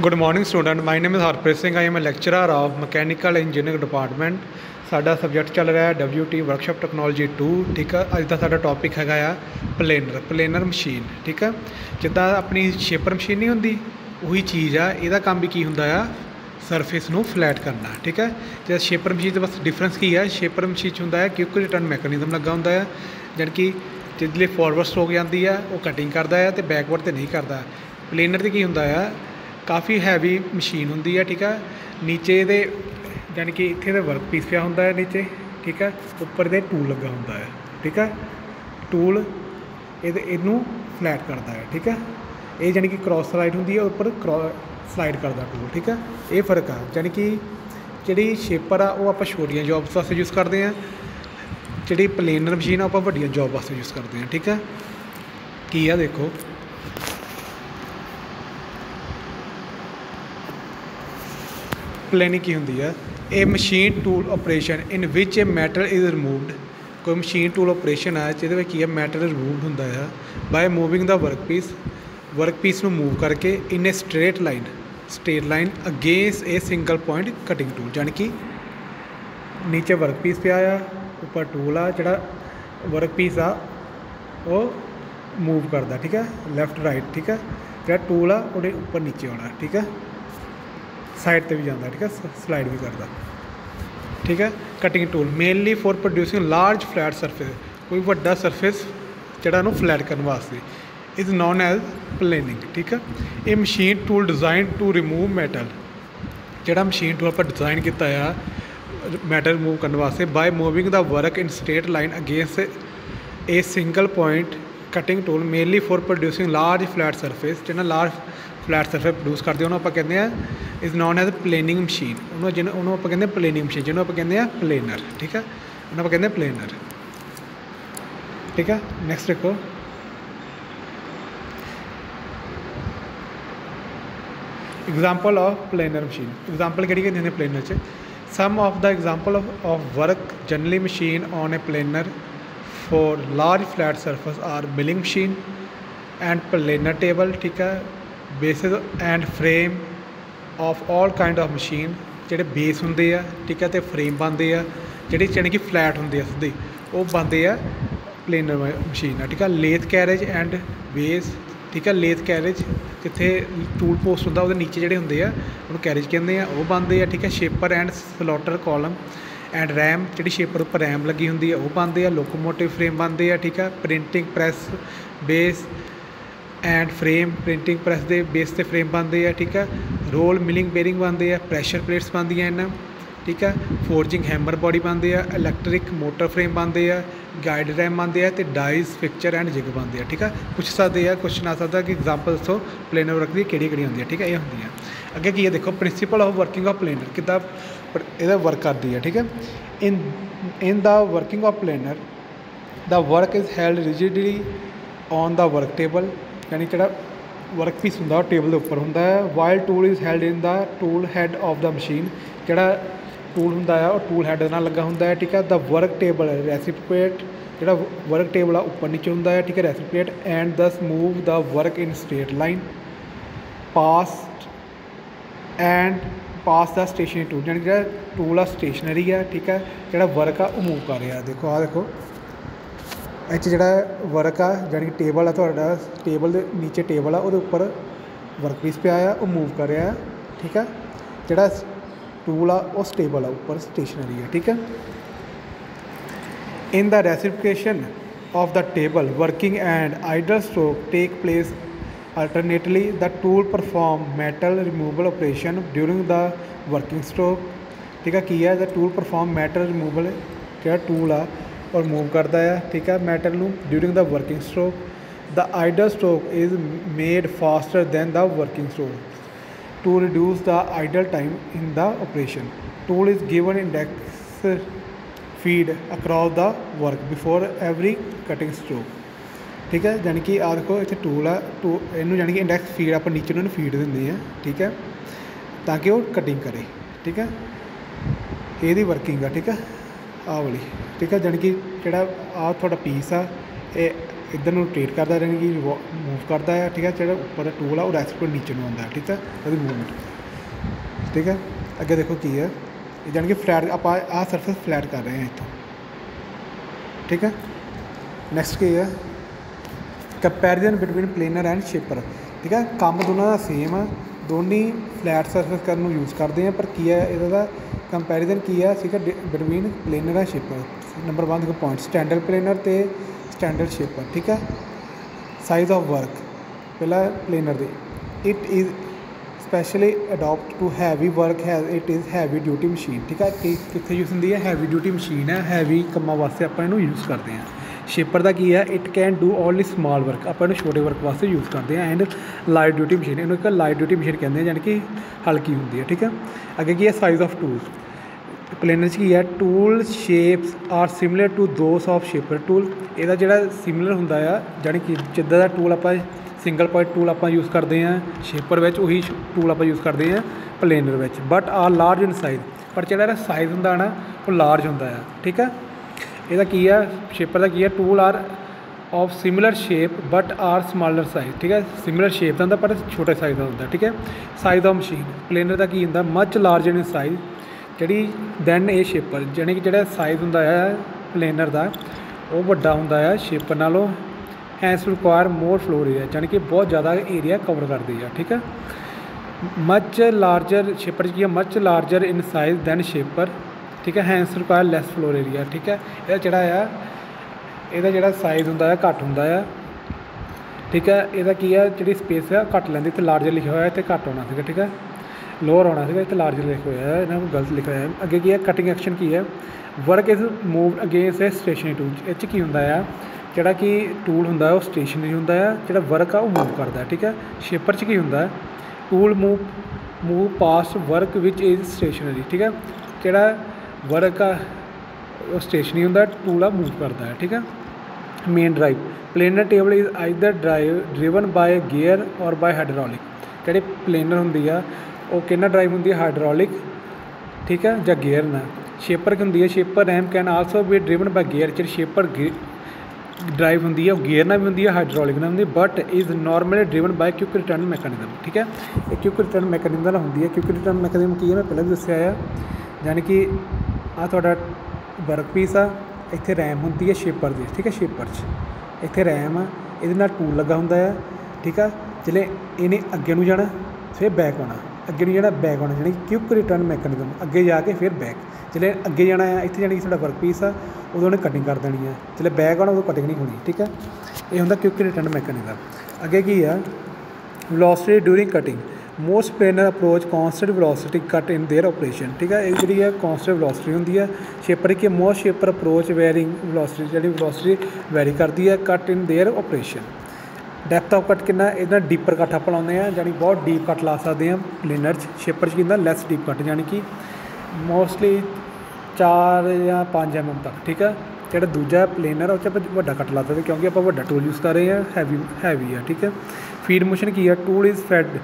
Good morning student, my name is Harpreet Singh. I am a lecturer of mechanical engineering department. साडा subject चल रहा है WT workshop technology 2। ठीक है, अज का साडा टॉपिक है प्लेनर मशीन। ठीक है, जिदा अपनी शेपर मशीन नहीं होंगी उही चीज़ आ, यदा काम भी की होंदा आ सरफेस नू फ्लैट करना। ठीक है, जो शेपर मशीन का बस डिफरेंस की है, शेपर मशीन होंदा है क्विक रिटर्न मैकेनिज्म लगा होंदा है, जानी कि जिसले फॉरवर्ड स्ट्रोक जाती है वो कटिंग करता है तो बैकवर्ड तो नहीं करता। प्लेनर से की होंदा है काफ़ी हैवी मशीन होंदी है। ठीक है, नीचे दे यानी कि इत्थे वर्क पीस पिया होंदा है नीचे। ठीक है, उपर दे टूल लगा होंदा है। ठीक है, टूल इनू फ्लैट करता है। ठीक है, ये यानी कि क्रॉस स्लाइड होंदी है, उपर स्लाइड करता टूल। ठीक है, ये फर्क है। यानी कि जी शेपर आ वो आप छोटिया जॉब्स वास्ते यूज़ करते हैं, जी प्लेनर मशीन आप वड्डिया जॉब वास्ते यूज़ करते हैं। ठीक है, की आ देखो प्लेनिंग की होंदी है, a machine tool operation in which a matter is removed. कोई मशीन टूल ऑपरेशन है जिहदे की है मैटर रिमूवड होंदा है by moving the work piece नू मूव करके in a straight line against a single point cutting tool. यानी कि नीचे वर्क पीस पिया आ, उपर टूल आ, जिहड़ा वर्क पीस आ वो मूव करता। ठीक है, लैफ्ट राइट। ठीक है, जो टूल आ वो उपर नीचे आना। ठीक है, साइड पर भी जाता। ठीक है, स्लाइड भी करता। ठीक है, cutting tool mainly for producing large flat surface, कोई वड्डा सरफेस जिहड़ा नूं फ्लैट करने वास्ते इज़ नोन एज प्लेनिंग। ठीक है, ये machine tool design to remove metal, जिहड़ा मशीन टूल पर डिज़ाइन किया है मैटल रिमूव करने वास्ते by moving the work in straight line against a single point cutting tool mainly for producing large flat surface. जिन्हें लार्ज फ्लैट सरफेस प्रोड्यूस करते हैं उन्होंने कहते हैं is known as planing machine. उन्होंने आप कहते हैं प्लेनिंग मशीन, जिन्होंं आप कहते हैं प्लेनर। ठीक है, उन्होंने आप कहते हैं प्लेनर। ठीक है, नैक्सट देखो example of planer machine. Example कि देंगे प्लेनर च some of the example of work generally machine on a planer for large flat surface or milling machine and planer table. ठीक है, bases and frame of all kind of machine, जोड़े base होंगे आ। ठीक है, तो frame बनते हैं जोड़े यानी कि फ्लैट होंगे सीधे वो बनते हैं प्लेनर मशीन। ठीक है, लेथ कैरेज एंड बेस। ठीक है, लेथ कैरेज जिथे टूल पोस्ट होंगे वो नीचे जोड़े होंगे उन्होंने कैरेज कहते हैं वो बनते हैं। ठीक है, shaper and slotter column and ram, जी शेपर उपर रैम लगी होंगी वो बनते हैं। लोकोमोटिव फ्रेम बनते हैं। ठीक है, printing press base and frame, printing press के बेस से फ्रेम बनते हैं। ठीक है, रोल मिलिंग बेरिंग बनते हैं, प्रैशर प्लेट्स बनदियाँ इन्हें। ठीक है, फोर्जिंग हैमर बॉडी बनते हैं, इलैक्ट्रिक मोटर फ्रेम बनते हैं, गाइड रैम बनते हैं, तो डाइज फिक्चर एंड जिग बनते हैं। ठीक है, पूछ सकते हैं क्वेश्चन आ सकता कि एग्जाम्पल दसो प्लेनर वर्क की किहड़ी होंगी। ठीक है, ये होंगी अगे की है देखो principle of working of planer किदा यह वर्क करती है। ठीक है, in the working of planer the work is held rigidly on the work table, यानी जो वर्क पीस होंगे टेबल के उपर होंगे है। While tool is held in the tool had of the machine, जोड़ा टूल होंगे है टूल हैड नाल लगा होंगे है। ठीक है, द वर्क टेबल रेसिपिएट, जो वर्क टेबल आ उपर नीचे होंगे है। ठीक है, reciprocate and thus move the work in straight line past the stationary tool, यानी जो टूल आ स्टेशनरी है। ठीक है, जो वर्क आ मूव कर रहा है। देखो आ देखो जोड़ा वर्क आ यानी कि टेबल है थोड़ा टेबल के नीचे टेबल आ उपर वर्क पीस पे आया वो मूव कर रहा है। ठीक है, जोड़ा टूल आ वो स्टेबल आ उपर स्टेशनरी है। ठीक है, in the reciprocation of the table working and idle stroke take place alternately the tool perform metal removal operation during the working stroke. ठीक है, की है the tool perform metal removal, जो टूल आ और मूव करता है। ठीक है, मैटल नू during the working stroke the idle stroke is made faster than the working stroke to reduce the idle time in the operation. Tool is given index feed across the work before every cutting stroke. ठीक है, यानी कि आ देखो इतने tool है इनू यानी कि इंडेक्स फीड आप नीचे उन्होंने फीड देंगे हैं। ठीक है, ताकि वो कटिंग करे। ठीक है, ये वर्किंग है। ठीक है, आ वाली। ठीक है, यानी कि जोड़ा आ थोड़ा पीस आ इधर रोटेट करता यानी कि मूव करता है, ठीक है। जो उपर टूल है वो रेस्ट पर नीचे में आता है, ठीक है, वो मूवमेंट, ठीक है। अगे देखो की है यानी कि फ्लैट आप आ सरफेस फ्लैट कर रहे हैं इतों, ठीक है। नैक्सट की है comparison between planer and shaper, ठीक है। काम दोनों का सेम है, दोनों ही फ्लैट सरफेस करने यूज़ करते हैं, पर की है इहदा कंपैरिजन की है ठीक है between planer and shaper. Number 1 देखो पॉइंट स्टैंडर्ड प्लेनर तो स्टैंडर्ड शेपर, ठीक है। साइज ऑफ वर्क पहला प्लेनर दे it is specially adopt to heavy work है, it is heavy duty machine, ठीक है। कितने यूज़ होंगी है, हैवी ड्यूटी मशीन है, हैवी कामों वास्ते आप इन्हू यूज़ करते हैं। शेपर का की है it can do only small work, आप इन्हू छोटे वर्क वास्ते यूज़ करते हैं। एंड लाइट ड्यूटी मशीन इन्हू एक लाइट ड्यूटी मशीन कहते हैं, यानी कि हल्की होंगी है, ठीक है। अगे की है साइज ऑफ टूल प्लेनर की है tool shapes are similar to those of shaper tool, यदा जो सिमिलर होंगे है यानी कि जिदा का टूल आप सिंगल पॉइंट टूल आप यूज़ करते हैं शेपर में, उही टूल आप यूज़ करते हैं प्लेनर में, but are large in size, पर जो साइज होंगे ना वो लार्ज होंगे है, ठीक है। यदा की है शेपर का की है tool are of similar shape but are smaller size, ठीक है। सिमिलर शेप का होंगे पर छोटे साइज का होंगे, ठीक है। साइज ऑफ मशीन प्लेनर का की होंगे मच लार्ज इन साइज जी दैन ए शेपर, यानी कि जो साइज होंगे है प्लेनर का वो वड्डा होंगे है शेपर नालों, hence require more floor area, यानी कि बहुत ज़्यादा एरिया कवर करती है, ठीक है। मच लार्जर शेपर की है much larger in size than shaper, ठीक है। Hence require less floor area, ठीक है। यदा जो साइज होंगे है घट होंगे है, ठीक है। यदा की है जी स्पेस है घट लेंदी, इतने लार्जर लिखा हुआ है तो घट होना है, ठीक है, लोअर होना है, इतने लार्जर लिखा हुआ है, इन्होंने गलत लिखा है। अगे की है कटिंग एक्शन की है work is move against a stationary tool, इस की होंगे है जोड़ा कि टूल होंगे वो स्टेशनरी होंगे है, जो वर्क है वो मूव करता है, ठीक है। शेपर की होंगे है tool move past work which is stationary, ठीक है। जोड़ा वर्क आ वो स्टेशनरी होंगे, टूल आ मूव करता है, ठीक है। Main drive planar table is either driven by gear और बाय हाइड्रोलिक, जी प्लेनर होंगी है वो कितना ड्राइव होंगी है हाइड्रोलिक, ठीक है, या गियर ना। शेपर की होंगी है shaper ram can also be driven by gear, जी शेपर ड्राइव होंगी है गियर ना भी होंगी है हाइड्रोलिक ना होंगी, but is normally driven by quick return mechanism, ठीक है। ये क्विक रिटर्न मैकेनिज्म होंगी है, क्विक रिटर्न मैकेनिज्म की है मैं पहले भी दसिया है, यानी कि आ थोड़ा वर्क पीस आ इत्थे रैम होंगी है शेपर की, ठीक है। शेपर इत्थे रैम आ ये टूल लगा होंगे है, ठीक है। जिले इन्हें अगे नूं जाना फिर बैक आना, अगे नूं जाना बैक आना, यानी क्विक रिटर्न मैकेनिज्म अगे जाके फिर बैक, जिले अगे जाना है इत्थे यानी कि साडा वर्क पीस आ उदों उन्हें कटिंग कर देनी है, जिले बैक आना उदों कटिंग नहीं होनी, ठीक है। ये होंगे क्विक रिटर्न मैकेनिज्म। अगे की है velocity during cutting most planar approach constant velocity cut in their operation, ठीक है। ये जी है कॉन्स्टेंट वेलोसिटी होंगी है शेपर की most shaper approach varying velocity, जी वेलोसिटी वैरी करती है cut in their operation. Depth of cut कितना इतना डीपर कट आप लाते हैं, यानी बहुत डीप कट ला सकते हैं प्लेनर शेपर की लैस डीप कट, यानी कि मोस्टली 4 या 5 mm तक, ठीक है। जो दूजा प्लेनर उस वड्डा कट ला सकते क्योंकि आप वड्डा टूल यूज़ कर रहे हैं हैवी है, ठीक है। फीड मोशन की है tool is fed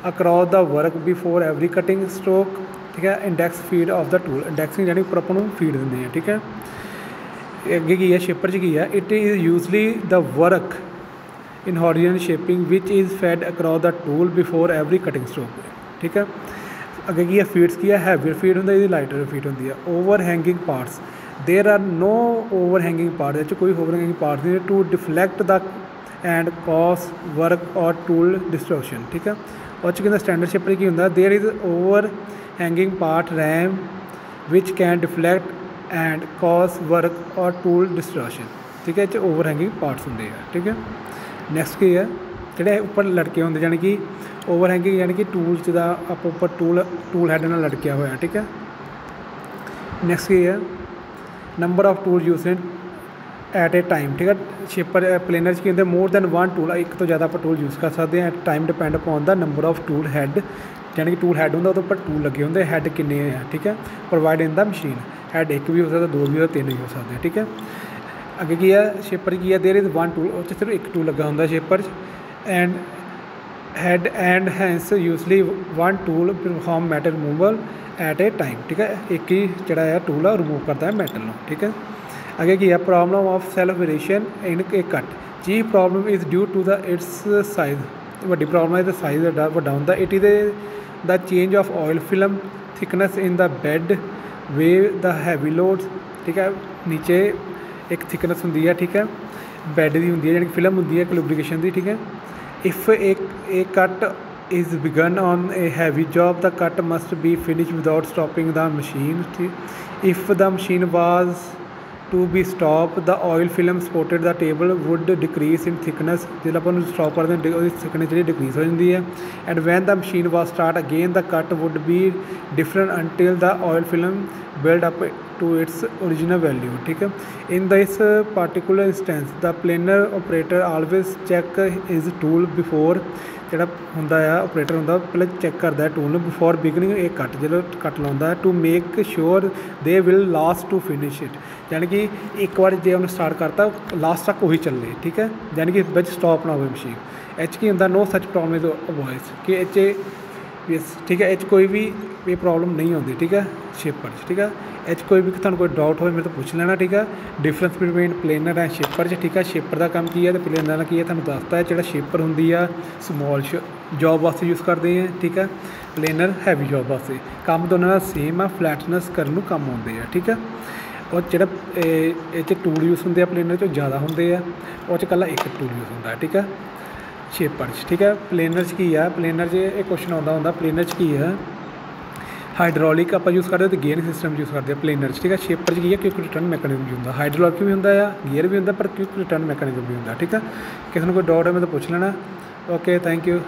across the work before every cutting stroke, ठीक है। Index feed of the tool indexing यानी उपर अपन फीड देंगे हैं, ठीक है। अगे की है शेपर की है it is usually the work in horizontal shaping which is fed across the tool before every cutting stroke, ठीक है। अगे की है फीड्स की है हैवियर फीड होंगे ये लाइटर फीड होंगी है। Over hanging parts there are no over hanging part, कोई ओवर हैंगिंग पार्ट नहीं to deflect the and cause work or tool destruction, ठीक है। और कहते स्टैंडर्ड शेपर की होंगे there is over hanging part ram which can deflect and cause work or tool destruction, ठीक है। ओवर हैंगिंग पार्ट्स होंगे है, ठीक है। नैक्सट की है जोड़े उपर लटके होंगे यानी कि ओवर हैंगिंग यानी कि टूल्स का आप उपर टूल हैड नाल लटकिया हुआ, ठीक है। नैक्सट की है number of tool use at a time, ठीक है। शेपर प्लेनर की होंगे मोर दैन 1 टूल, एक तो ज़्यादा आप टूल यूज़ कर सकते हैं। At time depend upon the number of tool head, यानी कि टूल हैड होंगे उपर टूल लगे होंगे हैड किन्ने हैं, ठीक है। Provide in the machine had एक भी हो सकता 2 भी हो 3 भी हो सकते हैं, ठीक है। अगे की है शेपर की है देर इज़ 1 टूल उस सिर्फ एक टूल लगा होंगे shaper and head and hence usually 1 tool perform matter removal at a time, ठीक है। एक ही जोड़ा है टूल रिमूव करता है मैटल, ठीक है। अगे की है problem of self variation in a cut ਜੀ problem is due to the its size, ਵੱਡੀ ਪ੍ਰੋਬਲਮ ਹੈ ਇਹਦਾ ਸਾਈਜ਼ ਵੱਡਾ ਹੁੰਦਾ। It is the change of oil film thickness in the bed way the heavy loads, ਠੀਕ ਹੈ। ਨੀਚੇ ਇੱਕ ਥਿਕਨੈਸ ਹੁੰਦੀ ਹੈ, ਠੀਕ ਹੈ, ਬੈੱਡ ਦੀ ਹੁੰਦੀ ਹੈ, ਜਿਹੜੀ ਫਿਲਮ ਹੁੰਦੀ ਹੈ ਇੱਕ ਲੁਬਰੀਕੇਸ਼ਨ ਦੀ, ਠੀਕ ਹੈ। ਇਫ ਏ ਕੱਟ is begun on a heavy job, the cut must be finished without stopping the machine. If the machine was to be stopped, the oil film supported the table would decrease in thickness. ਜਦੋਂ ਆਪਾਂ ਨੂੰ stop ਕਰਦੇ ਹਾਂ ਉਹਦੀ thickness ਜਿਹੜੀ decrease ਹੋ ਜਾਂਦੀ ਹੈ। And when the machine was start again, the cut would be different until the oil film build up to its original value, ठीक है। In this particular instance, the planer operator always check his tool before, ਜਿਹੜਾ ਹੁੰਦਾ ਆ operator ਹੁੰਦਾ ਪਹਿਲਾਂ check ਕਰਦਾ tool ਨੂੰ before beginning ਇਹ ਕੱਟ, ਜਦੋਂ ਕੱਟ ਲਾਉਂਦਾ to make sure they will last to finish it, ਯਾਨੀ ਕਿ ਇੱਕ ਵਾਰ ਜੇ ਉਹਨੇ ਸਟਾਰਟ ਕਰਤਾ ਲਾਸਟ ਤੱਕ ਉਹੀ ਚੱਲੇ, ਠੀਕ ਹੈ, ਯਾਨੀ ਕਿ ਵਿੱਚ ਸਟਾਪ ਨਾ ਹੋਵੇ ਮਸ਼ੀਨ। ਇਹ 'ਚ ਕੀ ਹੁੰਦਾ, ਨੋ ਸੱਚ ਪ੍ਰੋਬਲਮ ਇਜ਼ ਵੋਇਸ, ਕਿ ਇਹ 'ਚ ਠੀਕ ਹੈ, ਇਹ 'ਚ ਕੋਈ ਵੀ ਇਹ ਪ੍ਰੋਬਲਮ ਨਹੀਂ ਆਉਂਦੀ, ਠੀਕ ਹੈ, ਸ਼ੇਪਰ 'ਚ, ਠੀਕ ਹੈ। ਇਹ 'ਚ ਕੋਈ ਵੀ ਤੁਹਾਨੂੰ ਕੋਈ ਡਾਊਟ ਹੋਵੇ ਮੇਰੇ ਤੋਂ ਪੁੱਛ ਲੈਣਾ, ਠੀਕ ਹੈ। ਡਿਫਰੈਂਸ ਬਿਟਵੀਨ ਪਲੇਨਰ ਐਂਡ ਸ਼ੇਪਰ 'ਚ, ਠੀਕ ਹੈ। ਸ਼ੇਪਰ ਦਾ ਕੰਮ ਕੀ ਹੈ ਅਤੇ ਪਲੇਨਰ ਦਾ ਕੀ ਹੈ ਤੁਹਾਨੂੰ ਦੱਸਤਾ ਹੈ। ਜਿਹੜਾ ਸ਼ੇਪਰ ਹੁੰਦੀ ਆ ਸਮੋਲ ਜੋਬ ਵਾਸਤੇ ਯੂਜ਼ ਕਰਦੇ ਆ, ਠੀਕ ਹੈ। ਪਲੇਨਰ ਹੈਵੀ ਜੋਬ ਵਾਸਤੇ, ਕੰਮ ਦੋਨਾਂ ਦਾ ਸੇਮ ਆ, ਫਲੈਟਨੈਸ ਕਰਨ ਨੂੰ ਕੰਮ ਆਉਂਦੇ ਆ, ਠੀਕ ਹੈ। ਔਰ ਜਿਹੜਾ ਇਹ 'ਚ ਟੂਲ ਯੂਜ਼ ਹੁੰਦੇ ਆ ਪਲੇਨਰ 'ਚ ਜ਼ਿਆਦਾ ਹੁੰਦੇ ਆ, ਉਹ 'ਚ ਇਕੱਲਾ ਇੱਕ ਟੂਲ ਯੂਜ਼ ਹੁੰਦਾ, ਠੀਕ ਹੈ, ਸ਼ੇਪਰ 'ਚ, ਠੀਕ ਹੈ। ਪਲੇਨਰ 'ਚ ਕੀ ਆ, ਪਲੇਨਰ 'ਚ ਇਹ ਕੁਐਸਚਨ ਆਉਂਦਾ ਹੁੰਦਾ, ਪਲੇਨਰ 'ਚ ਕੀ ਆ, ਹਾਈਡਰੋਲਿਕ ਆਪਾਂ ਯੂਜ਼ ਕਰਦੇ ਹਾਂ ਅਤੇ ਗੇਅਰ ਸਿਸਟਮ ਯੂਜ਼ ਕਰਦੇ ਹਾਂ ਪਲੇਨਰ 'ਚ, ਠੀਕ ਹੈ। ਸ਼ੇਪਰ 'ਚ ਕੀ ਹੈ, ਕੁਇਕ ਰਿਟਰਨ ਮੈਕੈਨਿਜ਼ਮ ਵੀ ਹੁੰਦਾ, ਹਾਈਡਰੋਲਿਕ ਵੀ ਹੁੰਦਾ ਆ, ਗੇਅਰ ਵੀ ਹੁੰਦਾ, ਪਰ ਕੁਇਕ ਰਿਟਰਨ ਮੈਕੈਨਿਜ਼ਮ ਵੀ ਹੁੰਦਾ, ਠੀਕ ਹੈ। ਕਿਸੇ ਨੂੰ ਕੋਈ ਡਾਊਟ ਹੈ ਮੈਂ ਤਾਂ ਪੁੱਛ ਲੈਣਾ। Okay, thank you.